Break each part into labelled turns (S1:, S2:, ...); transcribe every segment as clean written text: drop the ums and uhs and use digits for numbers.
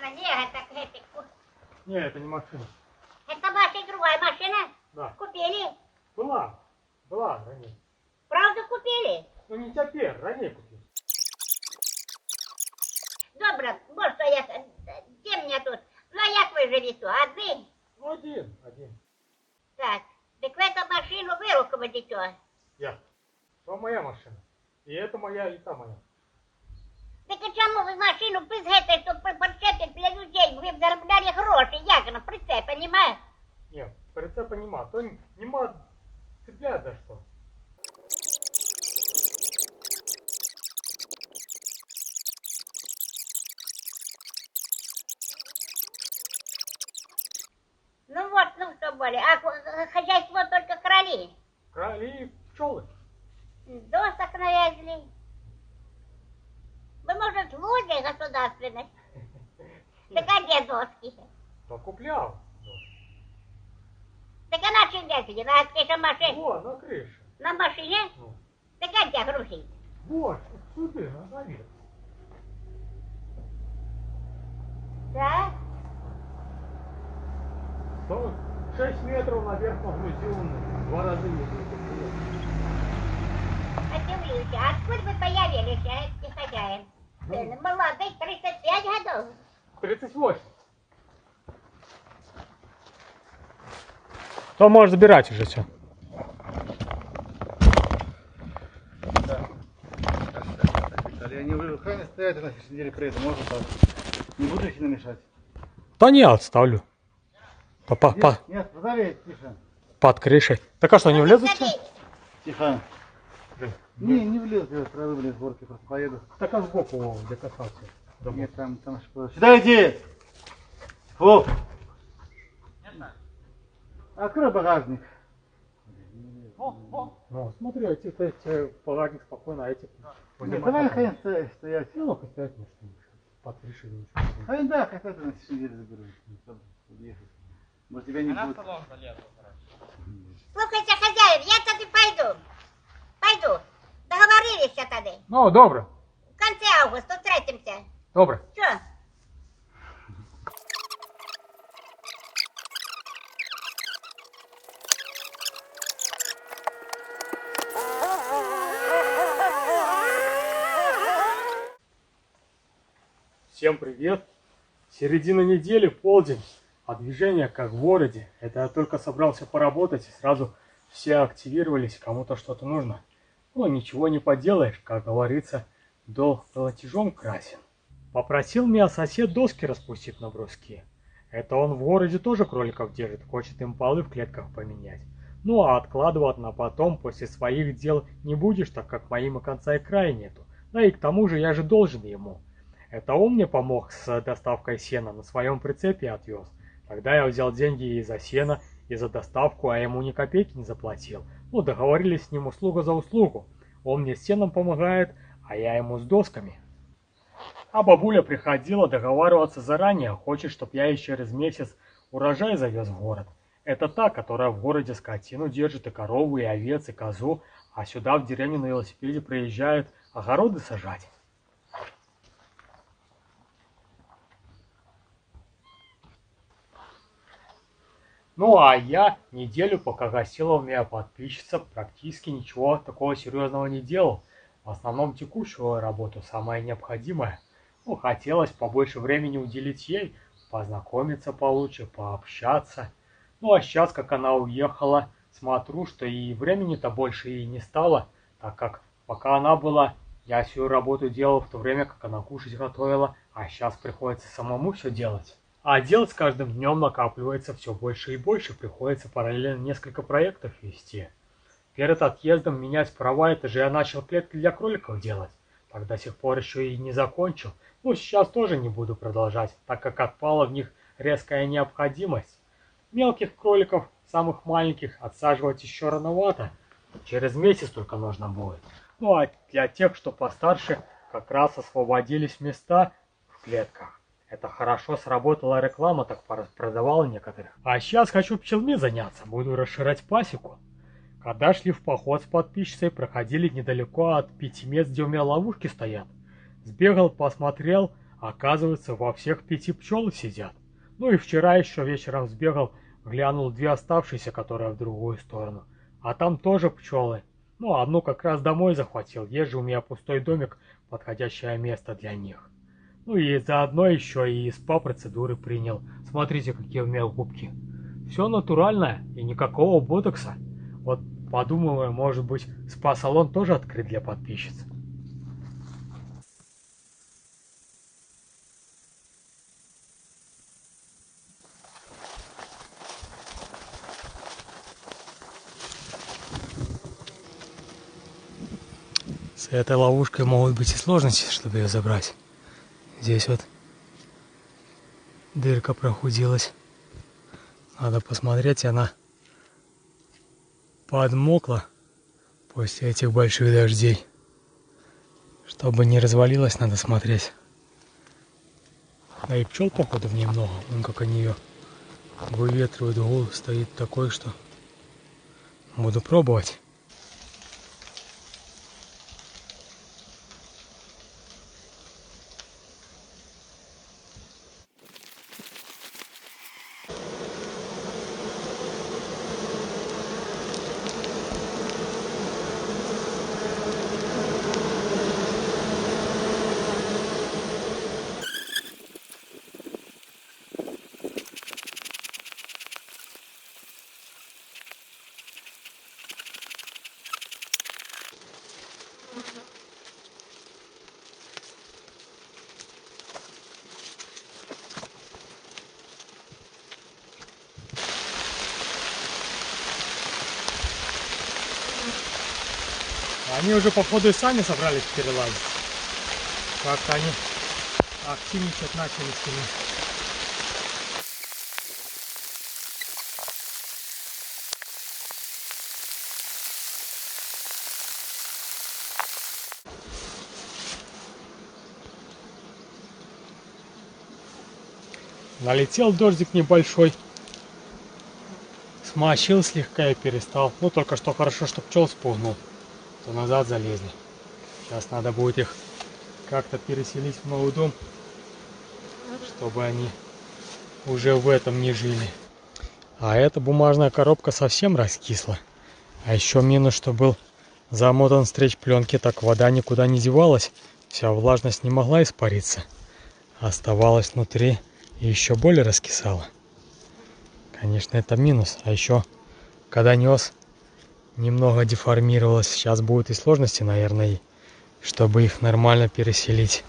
S1: машина. Нет, это...
S2: Не, это не машина.
S1: Это ваша другая машина?
S2: Да.
S1: Купили?
S2: Была ранее.
S1: Правда купили?
S2: Ну не теперь, ранее купил.
S1: Добре, вот что я... Где мне тут? Ну, а як ви живете? Один?
S2: Ну один.
S1: Так. Так в эту машину вы руководите?
S2: Я. То моя машина. И это моя, и та моя.
S1: Так а чому ви машину пизгете, щоб прицепити для людей? Ви б заробляли гроші, як на прицепі, нема?
S2: Нет, прицепа нема. То нема цепляет за что.
S1: Ну вот, ну что более. А хозяйство только короли.
S2: Кроли и пчелы.
S1: Досок навезли. Вы, может, люди государственных? Так а где доски?
S2: То куплял.
S1: Так а на чем где? На открытой машине?
S2: Во, на крыше.
S1: На машине?
S2: Ну.
S1: Так а где грузить?
S2: Вот, сюда, на наверх.
S1: Да?
S2: 6 метров наверх погрузил, 2 раза ездил.
S1: Удивлюсь, а откуда вы появились, а, хозяин? Молодой, 35 годов.
S2: 38. То можешь забирать уже все.
S3: Я не буду хай стоять, на следующей неделе приеду, можно так. Не буду их намешать.
S2: Да не, отставлю.
S3: Нет, подали, тихо.
S2: Под крышей. Так а что, не влезут все?
S3: Тихо. Не влез, я сразу влез в горки, просто поеду.
S2: Так а сбоку, где касался.
S3: Нет, там что. Сюда иди! Фу! Открой багажник.
S2: Ну, смотри, эти багажник спокойно, а эти...
S3: Нет, давай хрен стоять.
S2: Ну, стоять, может, под крышей ничего.
S3: Хрен да, хотя ты на следующей неделе заберу. Чтобы уехать. Может тебя не будет.
S1: Слухайте, хозяин, я тогда пойду. Договорились тогда.
S2: Ну, добре.
S1: В конце августа встретимся.
S2: Добре.
S1: Что?
S2: Всем привет! Середина недели, полдень, а движение как в городе. Это я только собрался поработать и сразу все активировались, кому-то что-то нужно. Ну, ничего не поделаешь, как говорится, долг платежом красен. Попросил меня сосед доски распустить на бруски. Это он в городе тоже кроликов держит, хочет им полы в клетках поменять. Ну, а откладывать на потом после своих дел не будешь, так как моим и конца и края нету. Да и к тому же я же должен ему. Это он мне помог с доставкой сена, на своем прицепе отвез. Тогда я взял деньги и за сено, и за доставку, а ему ни копейки не заплатил. Ну, договорились с ним услуга за услугу. Он мне с сеном помогает, а я ему с досками. А бабуля приходила договариваться заранее, хочет, чтоб я еще через месяц урожай завез в город. Это та, которая в городе скотину держит, и корову, и овец, и козу, а сюда в деревню на велосипеде приезжает огороды сажать. Ну а я неделю, пока гостила у меня подписчица, практически ничего такого серьезного не делал. В основном текущую работу, самое необходимое. Ну, хотелось побольше времени уделить ей, познакомиться получше, пообщаться. Ну а сейчас, как она уехала, смотрю, что и времени-то больше и не стало, так как пока она была, я всю работу делал в то время, как она кушать готовила, а сейчас приходится самому все делать. А дел с каждым днем накапливается все больше и больше, приходится параллельно несколько проектов вести. Перед отъездом менять права, это же я начал клетки для кроликов делать. Так до сих пор еще и не закончил. Ну, сейчас тоже не буду продолжать, так как отпала в них резкая необходимость. Мелких кроликов, самых маленьких, отсаживать еще рановато. Через месяц только нужно будет. Ну, а для тех, что постарше, как раз освободились места в клетках. Это хорошо сработала реклама, так продавал некоторых. А сейчас хочу пчелми заняться, буду расширять пасеку. Когда шли в поход с подписчицей, проходили недалеко от 5 мест, где у меня ловушки стоят. Сбегал, посмотрел, Оказывается, во всех 5 пчелы сидят. Ну и вчера еще вечером сбегал, глянул 2 оставшиеся, которые в другую сторону. А там тоже пчелы. Ну, одну как раз домой захватил. Есть же у меня пустой домик, подходящее место для них. Ну и заодно еще и СПА-процедуры принял. Смотрите, какие у меня губки. Все натуральное и никакого ботокса. Вот подумываю, может быть, СПА-салон тоже открыть для подписчиц. С этой ловушкой могут быть и сложности, чтобы ее забрать. Здесь вот дырка прохудилась. Надо посмотреть, она подмокла после этих больших дождей. Чтобы не развалилась, надо смотреть. Да и пчел, походу, в ней много. Вон как они ее выветривают. Гул стоит такой, что буду пробовать. Они уже, походу, и сами собрались перелазить. Как-то они активничать начали сильно. Налетел дождик небольшой. Смочил слегка и перестал. Ну, только что хорошо, что пчел спугнул. То назад залезли. Сейчас надо будет их как-то переселить в новый дом, чтобы они уже в этом не жили. А эта бумажная коробка совсем раскисла. А еще минус, что был замотан стретч пленки, так вода никуда не девалась. Вся влажность не могла испариться. Оставалась внутри и еще более раскисала. Конечно, это минус. А еще, когда нес, немного деформировалось. Сейчас будут и сложности, наверное, чтобы их нормально переселить.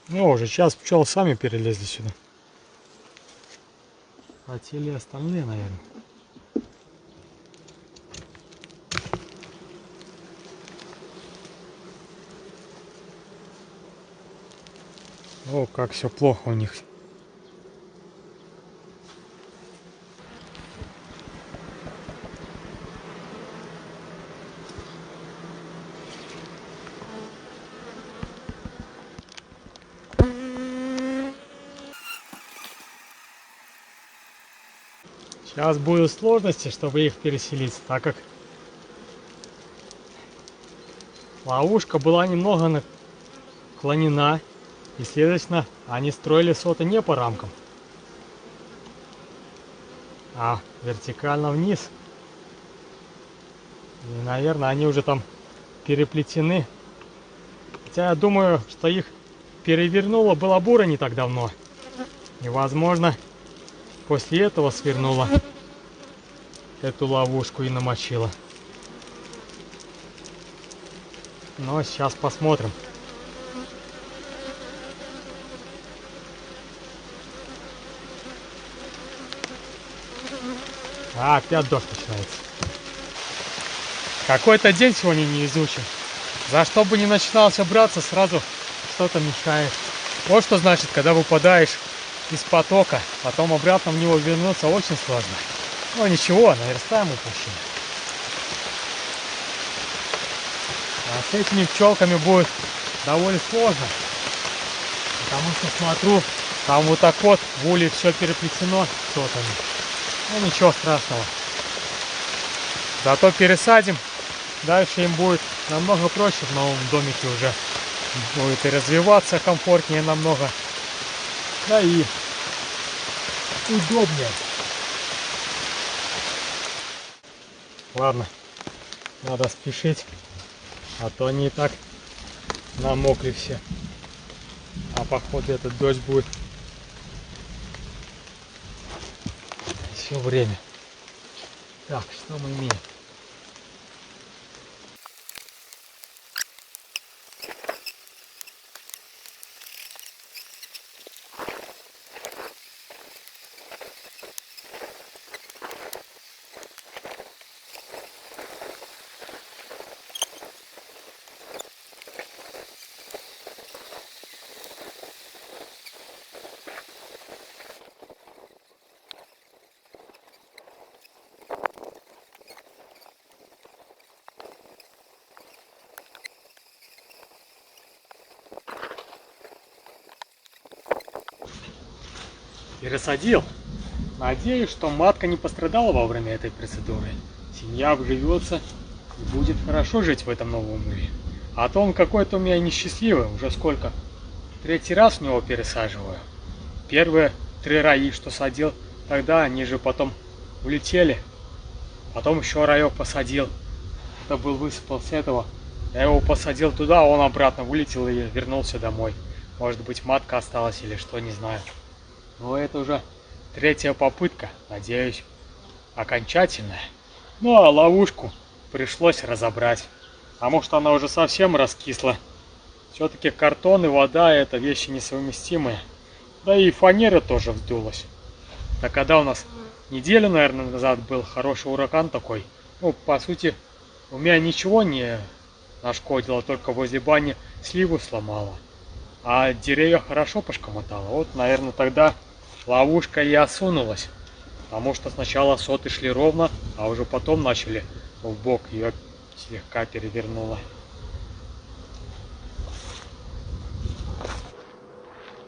S2: Ну, уже сейчас пчел сами перелезли сюда. Хотели остальные, наверное. О, как все плохо у них. Сейчас будут сложности, чтобы их переселить, так как ловушка была немного наклонена, и, следовательно, они строили соты не по рамкам, а вертикально вниз. И, наверное, они уже там переплетены. Хотя я думаю, что их перевернула была бура не так давно. И, возможно, после этого свернула эту ловушку и намочила. Но сейчас посмотрим. А, опять дождь начинается. Какой-то день сегодня невезучий. За что бы ни начинался браться, сразу что-то мешает. Вот что значит, когда выпадаешь из потока, потом обратно в него вернуться очень сложно. Но ничего, наверстаем упущение. А с этими пчелками будет довольно сложно. Потому что смотрю, там вот так вот в улей все переплетено сотами. Ну ничего страшного. Зато пересадим. Дальше им будет намного проще в новом домике уже. Будет и развиваться комфортнее намного. Да и удобнее. Ладно, надо спешить, а то они и так намокли все. А походу этот дождь будет все время. Так, что мы имеем? Пересадил. Надеюсь, что матка не пострадала во время этой процедуры. Семья обживется и будет хорошо жить в этом новом мире. А то он какой-то у меня несчастливый. Уже сколько? 3-й раз в него пересаживаю. Первые 3 раи, что садил, тогда они же потом улетели. Потом еще раек посадил. Это был высыпал с этого. Я его посадил туда, он обратно вылетел и вернулся домой. Может быть, матка осталась или что, не знаю. Но это уже 3-я попытка, надеюсь, окончательная. Ну а ловушку пришлось разобрать. А может, она уже совсем раскисла. Все-таки картон и вода — это вещи несовместимые. Да и фанера тоже вздулась. Да когда у нас неделю, наверное, назад был хороший ураган такой. Ну, по сути, у меня ничего не нашкодило, только возле бани сливу сломала. А деревья хорошо пошкомотало. Вот, наверное, тогда ловушка и осунулась. Потому что сначала соты шли ровно, а уже потом начали в бок, ее слегка перевернуло.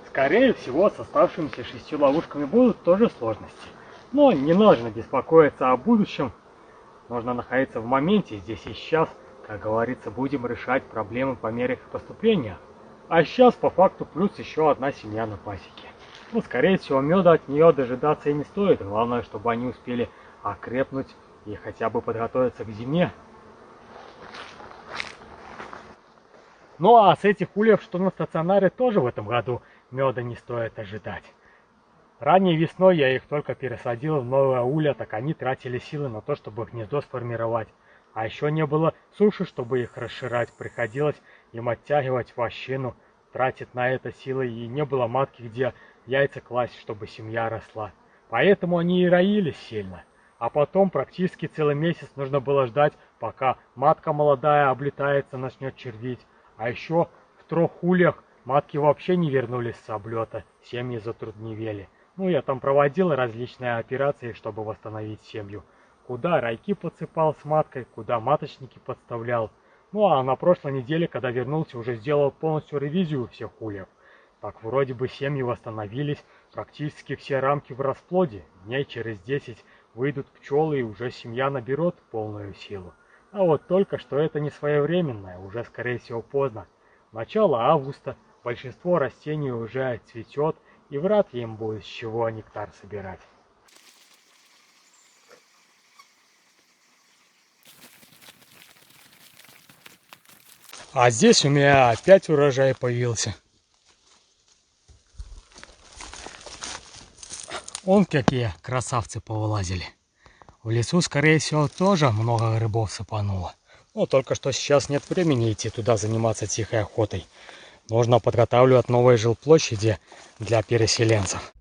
S2: Скорее всего, с оставшимися 6 ловушками будут тоже сложности. Но не нужно беспокоиться о будущем. Нужно находиться в моменте, здесь и сейчас. Как говорится, будем решать проблемы по мере их поступления. А сейчас по факту плюс еще одна семья на пасеке. Ну, скорее всего, меда от нее дожидаться и не стоит. Главное, чтобы они успели окрепнуть и хотя бы подготовиться к зиме. Ну а с этих ульев, что на стационаре, тоже в этом году меда не стоит ожидать. Ранней весной я их только пересадил в новое улья, так они тратили силы на то, чтобы гнездо сформировать. А еще не было суши, чтобы их расширять. Приходилось им оттягивать вощину, тратить на это силы, и не было матки, где яйца класть, чтобы семья росла. Поэтому они и роились сильно. А потом практически целый месяц нужно было ждать, пока матка молодая облетается, начнет червить. А еще в 3 ульях матки вообще не вернулись с облета, семьи затрудневели. Ну, я там проводил различные операции, чтобы восстановить семью. Куда райки подсыпал с маткой, куда маточники подставлял. Ну, а на прошлой неделе, когда вернулся, уже сделал полностью ревизию всех ульев. Так вроде бы семьи восстановились, практически все рамки в расплоде. Дней через 10 выйдут пчелы, и уже семья наберет полную силу. А вот только что это не своевременное, уже скорее всего поздно. Начало августа, большинство растений уже цветет, и вряд ли им будет с чего нектар собирать. А здесь у меня опять урожай появился. Вон какие красавцы повылазили. В лесу, скорее всего, тоже много грибов сыпануло. Но только что сейчас нет времени идти туда заниматься тихой охотой. Нужно подготавливать новые жилплощади для переселенцев.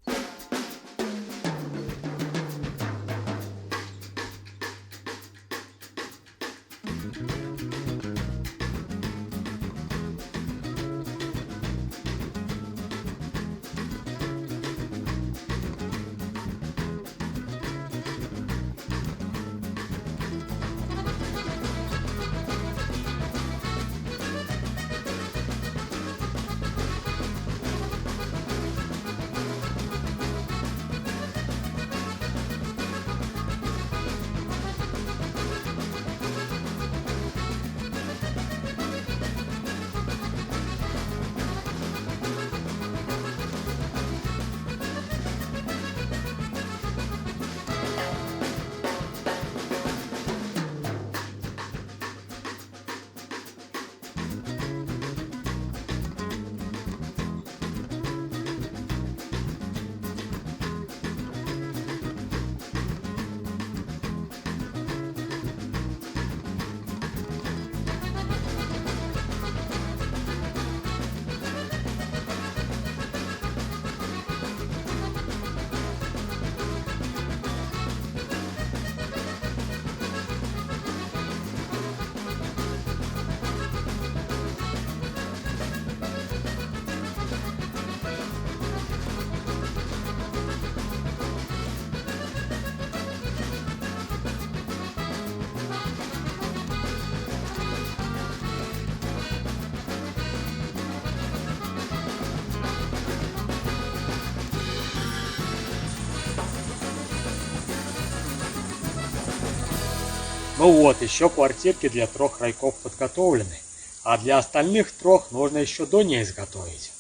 S2: Ну вот, еще квартирки для 3 райков подготовлены, а для остальных 3 нужно еще до ней изготовить.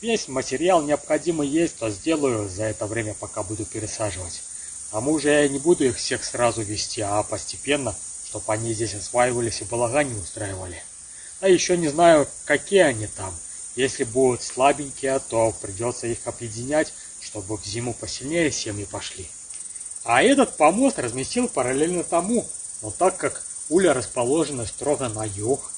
S2: Весь материал необходимый есть, то сделаю за это время, пока буду пересаживать. К тому же я не буду их всех сразу вести, а постепенно, чтобы они здесь осваивались и балаган не устраивали. А еще не знаю, какие они там. Если будут слабенькие, то придется их объединять, чтобы в зиму посильнее семьи пошли. А этот помост разместил параллельно тому, но так как уля расположена строго на юг,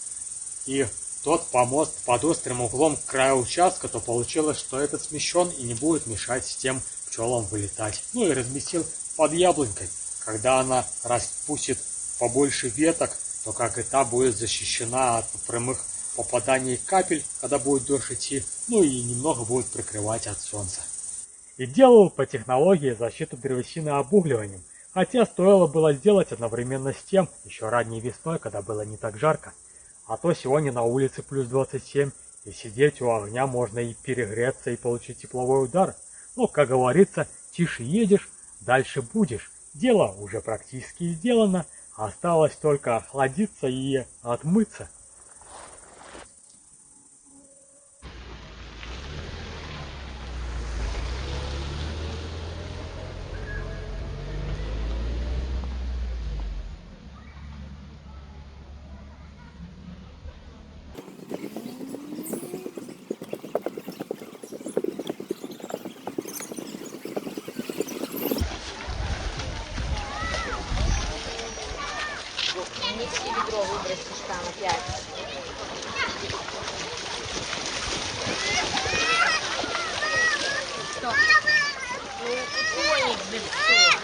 S2: и тот помост под острым углом к краю участка, то получилось, что этот смещен и не будет мешать с тем пчелам вылетать. Ну и разместил под яблонькой. Когда она распустит побольше веток, то как и та будет защищена от прямых попаданий капель, когда будет дождь идти, ну и немного будет прикрывать от солнца. И делал по технологии защиту древесины обугливанием, хотя стоило было сделать одновременно с тем, еще ранней весной, когда было не так жарко. А то сегодня на улице плюс 27, и сидеть у огня можно и перегреться, и получить тепловой удар. Но, как говорится, тише едешь, дальше будешь. Дело уже практически сделано, осталось только охладиться и отмыться.
S1: Неси ведро, выбросишь там опять. Что? Ну, утонет же все.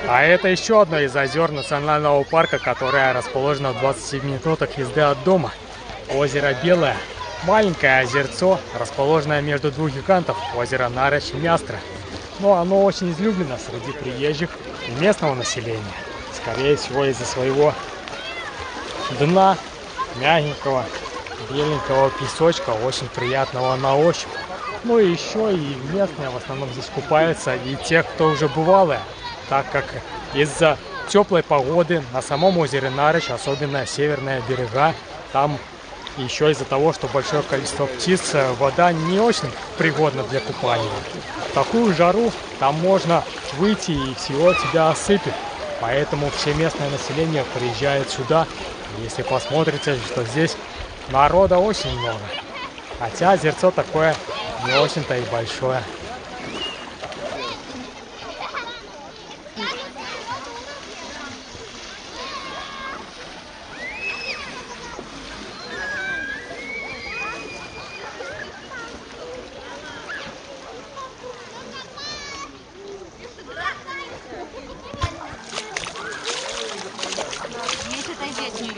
S2: А это еще одно из озер национального парка, которое расположено в 27 минутах езды от дома. Озеро Белое. Маленькое озерцо, расположенное между 2 гигантов, озеро Нарочь и Мястра. Но оно очень излюблено среди приезжих и местного населения. Скорее всего из-за своего дна, мягенького, беленького песочка, очень приятного на ощупь. Ну и еще и местные в основном здесь купаются, и те, кто уже бывалые, так как из-за теплой погоды на самом озере Нарочь, особенно северные берега, там еще из-за того, что большое количество птиц, вода не очень пригодна для купания. В такую жару там можно выйти и всего тебя осыпет. Поэтому все местное население приезжает сюда. Если посмотрите, что здесь народа очень много. Хотя озерцо такое не очень-то и большое.
S1: Отойди от нее.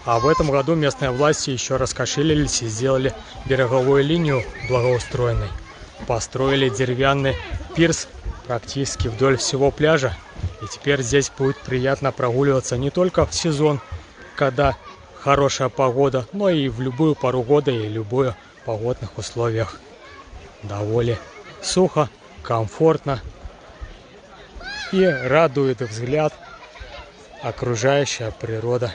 S2: А в этом году местные власти еще раскошелились и сделали береговую линию благоустроенной. Построили деревянный пирс практически вдоль всего пляжа. И теперь здесь будет приятно прогуливаться не только в сезон, когда хорошая погода, но и в любую пору года и любых погодных условиях. Довольно сухо, комфортно и радует взгляд окружающая природа.